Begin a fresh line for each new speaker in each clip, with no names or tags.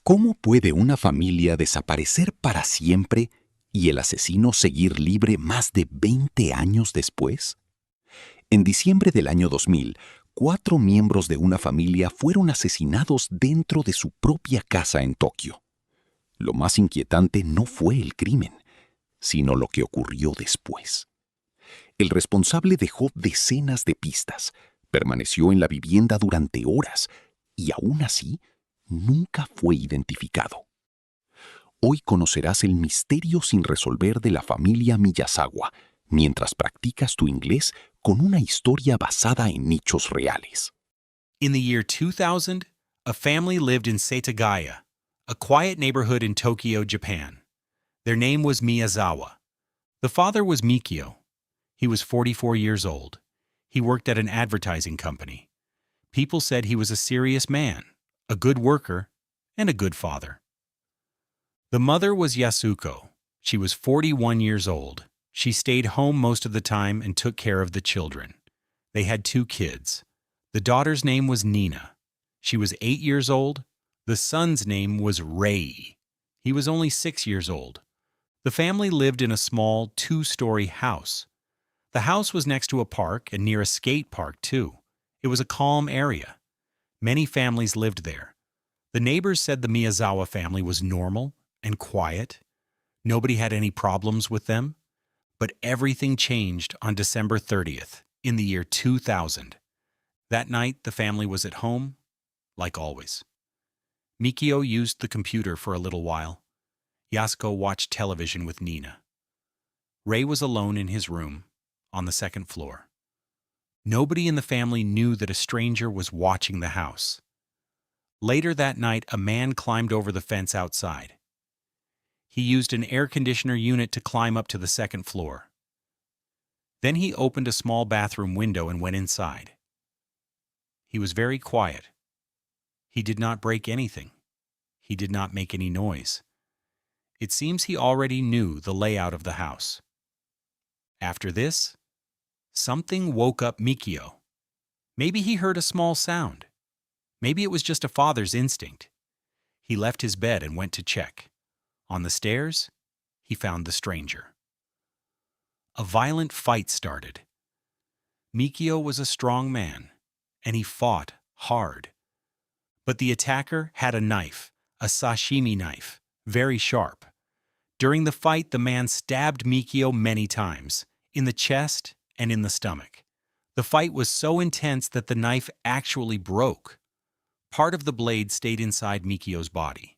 ¿Cómo puede una familia desaparecer para siempre y el asesino seguir libre más de 20 años después? En diciembre del año 2000, 4 miembros de una familia fueron asesinados dentro de su propia casa en Tokio. Lo más inquietante no fue el crimen, sino lo que ocurrió después. El responsable dejó decenas de pistas, permaneció en la vivienda durante horas y aún así nunca fue identificado. Hoy conocerás el misterio sin resolver de la familia Miyazawa, mientras practicas tu inglés con una historia basada en hechos reales.
In the year 2000, a family lived in Setagaya, a quiet neighborhood in Tokyo, Japan. Their name was Miyazawa. The father was Mikio. He was 44 years old. He worked at an advertising company. People said he was a serious man, a good worker, and a good father. The mother was Yasuko. She was 41 years old. She stayed home most of the time and took care of the children. They had 2 kids. The daughter's name was Nina. She was 8 years old. The son's name was Rei. He was only 6 years old. The family lived in a small 2-story house. The house was next to a park and near a skate park, too. It was a calm area. Many families lived there. The neighbors said the Miyazawa family was normal and quiet. Nobody had any problems with them. But everything changed on December 30th, in the year 2000. That night, the family was at home, like always. Mikio used the computer for a little while. Yasuko watched television with Nina. Rei was alone in his room, on the 2nd floor. Nobody in the family knew that a stranger was watching the house. Later that night, a man climbed over the fence outside. He used an air conditioner unit to climb up to the 2nd floor. Then he opened a small bathroom window and went inside. He was very quiet. He did not break anything. He did not make any noise. It seems he already knew the layout of the house. After this, something woke up Mikio. Maybe he heard a small sound. Maybe it was just a father's instinct. He left his bed and went to check. On the stairs, he found the stranger. A violent fight started. Mikio was a strong man, and he fought hard. But the attacker had a knife, a sashimi knife, very sharp. During the fight, the man stabbed Mikio many times, in the chest and in the stomach. The fight was so intense that the knife actually broke. Part of the blade stayed inside Mikio's body.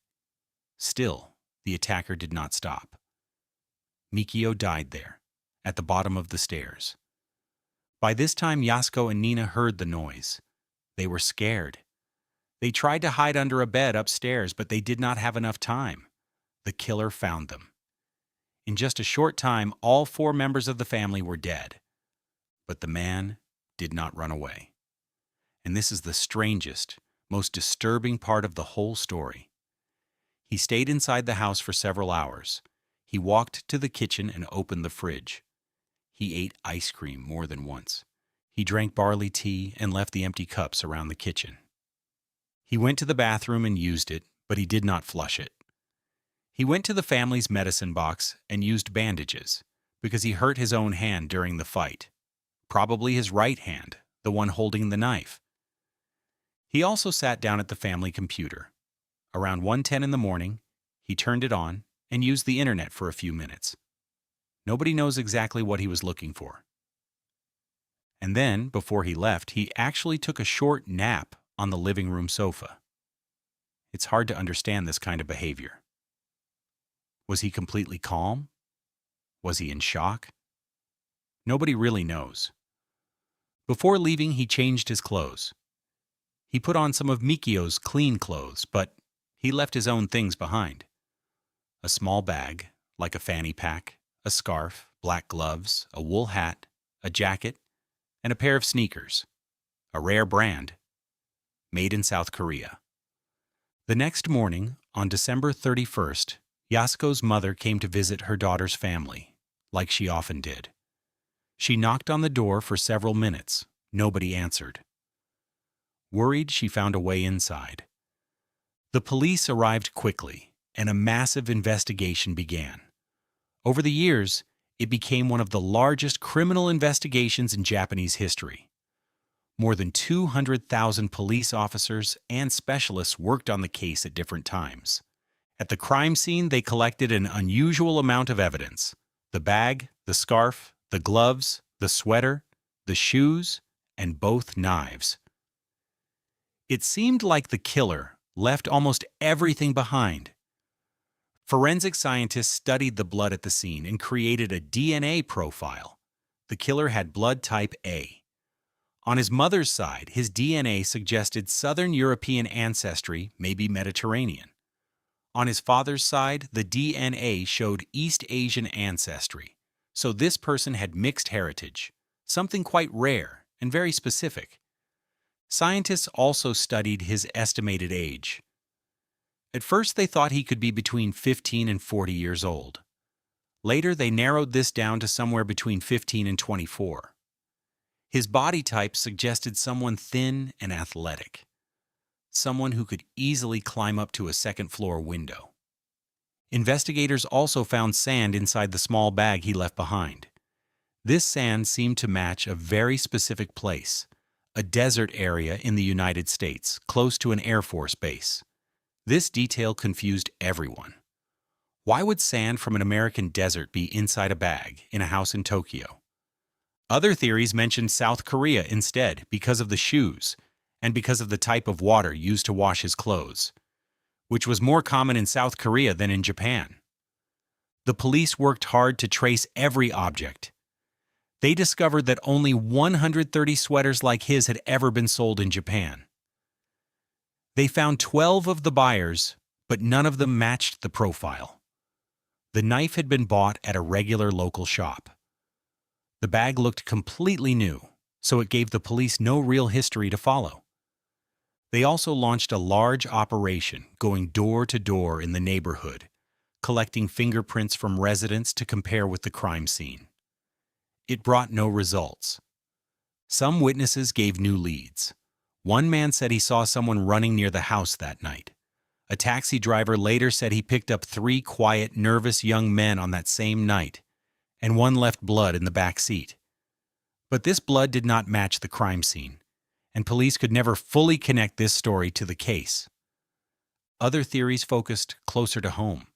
Still, the attacker did not stop. Mikio died there, at the bottom of the stairs. By this time, Yasuko and Nina heard the noise. They were scared. They tried to hide under a bed upstairs, but they did not have enough time. The killer found them. In just a short time, all 4 members of the family were dead. But the man did not run away. And this is the strangest, most disturbing part of the whole story. He stayed inside the house for several hours. He walked to the kitchen and opened the fridge. He ate ice cream more than once. He drank barley tea and left the empty cups around the kitchen. He went to the bathroom and used it, but he did not flush it. He went to the family's medicine box and used bandages, because he hurt his own hand during the fight. Probably his right hand, the one holding the knife. He also sat down at the family computer. Around 1:10 in the morning, he turned it on and used the internet for a few minutes. Nobody knows exactly what he was looking for. And then, before he left, he actually took a short nap on the living room sofa. It's hard to understand this kind of behavior. Was he completely calm? Was he in shock? Nobody really knows. Before leaving, he changed his clothes. He put on some of Mikio's clean clothes, but he left his own things behind. A small bag, like a fanny pack, a scarf, black gloves, a wool hat, a jacket, and a pair of sneakers. A rare brand. Made in South Korea. The next morning, on December 31st, Yasuko's mother came to visit her daughter's family, like she often did. She knocked on the door for several minutes. Nobody answered. Worried, she found a way inside. The police arrived quickly, and a massive investigation began. Over the years, it became one of the largest criminal investigations in Japanese history. More than 200,000 police officers and specialists worked on the case at different times. At the crime scene, they collected an unusual amount of evidence: the bag, the scarf, the gloves, the sweater, the shoes, and both knives. It seemed like the killer left almost everything behind. Forensic scientists studied the blood at the scene and created a DNA profile. The killer had blood type A. On his mother's side, his DNA suggested Southern European ancestry, maybe Mediterranean. On his father's side, the DNA showed East Asian ancestry, so this person had mixed heritage, something quite rare and very specific. Scientists also studied his estimated age. At first, they thought he could be between 15 and 40 years old. Later, they narrowed this down to somewhere between 15 and 24. His body type suggested someone thin and athletic, someone who could easily climb up to a second-floor window. Investigators also found sand inside the small bag he left behind. This sand seemed to match a very specific place, a desert area in the United States, close to an Air Force base. This detail confused everyone. Why would sand from an American desert be inside a bag in a house in Tokyo? Other theories mentioned South Korea instead because of the shoes and because of the type of water used to wash his clothes, which was more common in South Korea than in Japan. The police worked hard to trace every object. They discovered that only 130 sweaters like his had ever been sold in Japan. They found 12 of the buyers, but none of them matched the profile. The knife had been bought at a regular local shop. The bag looked completely new, so it gave the police no real history to follow. They also launched a large operation going door to door in the neighborhood, collecting fingerprints from residents to compare with the crime scene. It brought no results. Some witnesses gave new leads. One man said he saw someone running near the house that night. A taxi driver later said he picked up 3 quiet, nervous young men on that same night, and one left blood in the back seat. But this blood did not match the crime scene, and police could never fully connect this story to the case. Other theories focused closer to home.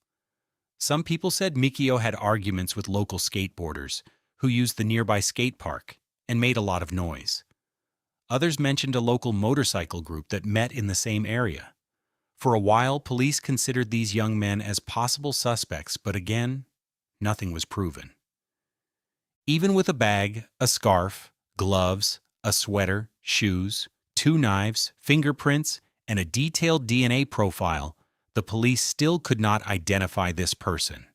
Some people said Mikio had arguments with local skateboarders who used the nearby skate park and made a lot of noise. Others mentioned a local motorcycle group that met in the same area. For a while, police considered these young men as possible suspects, but again, nothing was proven. Even with a bag, a scarf, gloves, a sweater, shoes, 2 knives, fingerprints, and a detailed DNA profile, the police still could not identify this person.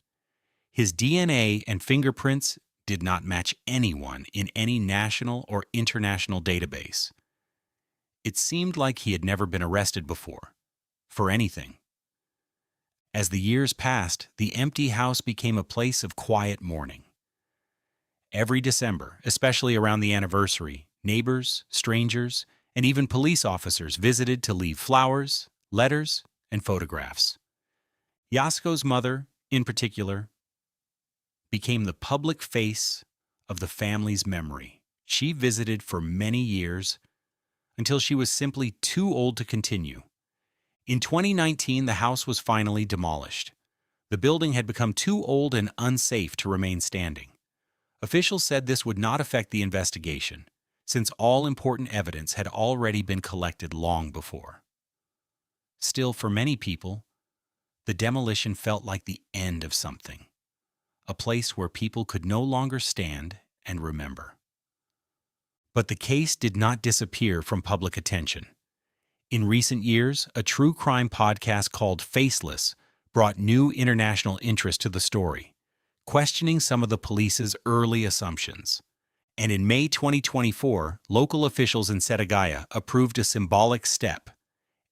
His DNA and fingerprints did not match anyone in any national or international database. It seemed like he had never been arrested before, for anything. As the years passed, the empty house became a place of quiet mourning. Every December, especially around the anniversary, neighbors, strangers, and even police officers visited to leave flowers, letters, and photographs. Yasuko's mother, in particular, became the public face of the family's memory. She visited for many years until she was simply too old to continue. In 2019, the house was finally demolished. The building had become too old and unsafe to remain standing. Officials said this would not affect the investigation, since all important evidence had already been collected long before. Still, for many people, the demolition felt like the end of something, a place where people could no longer stand and remember. But the case did not disappear from public attention. In recent years, a true crime podcast called Faceless brought new international interest to the story, questioning some of the police's early assumptions. And in May 2024, local officials in Setagaya approved a symbolic step,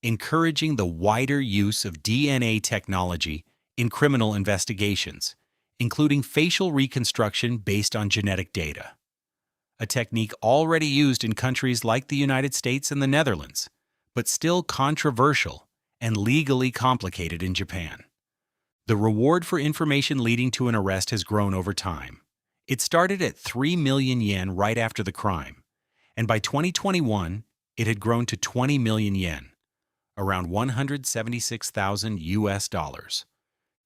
encouraging the wider use of DNA technology in criminal investigations, including facial reconstruction based on genetic data, a technique already used in countries like the United States and the Netherlands, but still controversial and legally complicated in Japan. The reward for information leading to an arrest has grown over time. It started at 3 million yen right after the crime, and by 2021, it had grown to 20 million yen, around $176,000.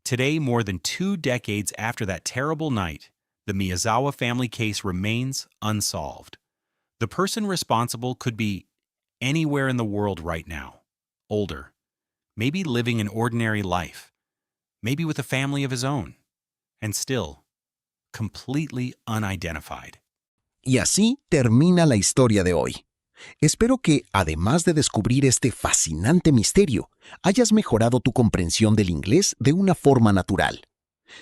Today, more than 2 decades after that terrible night, the Miyazawa family case remains unsolved. The person responsible could be anywhere in the world right now, older, maybe living an ordinary life, maybe with a family of his own, and still completely unidentified.
Y así termina la historia de hoy. Espero que, además de descubrir este fascinante misterio, hayas mejorado tu comprensión del inglés de una forma natural.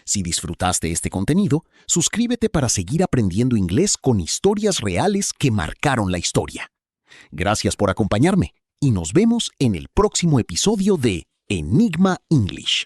Si disfrutaste este contenido, suscríbete para seguir aprendiendo inglés con historias reales que marcaron la historia. Gracias por acompañarme y nos vemos en el próximo episodio de Enigma English.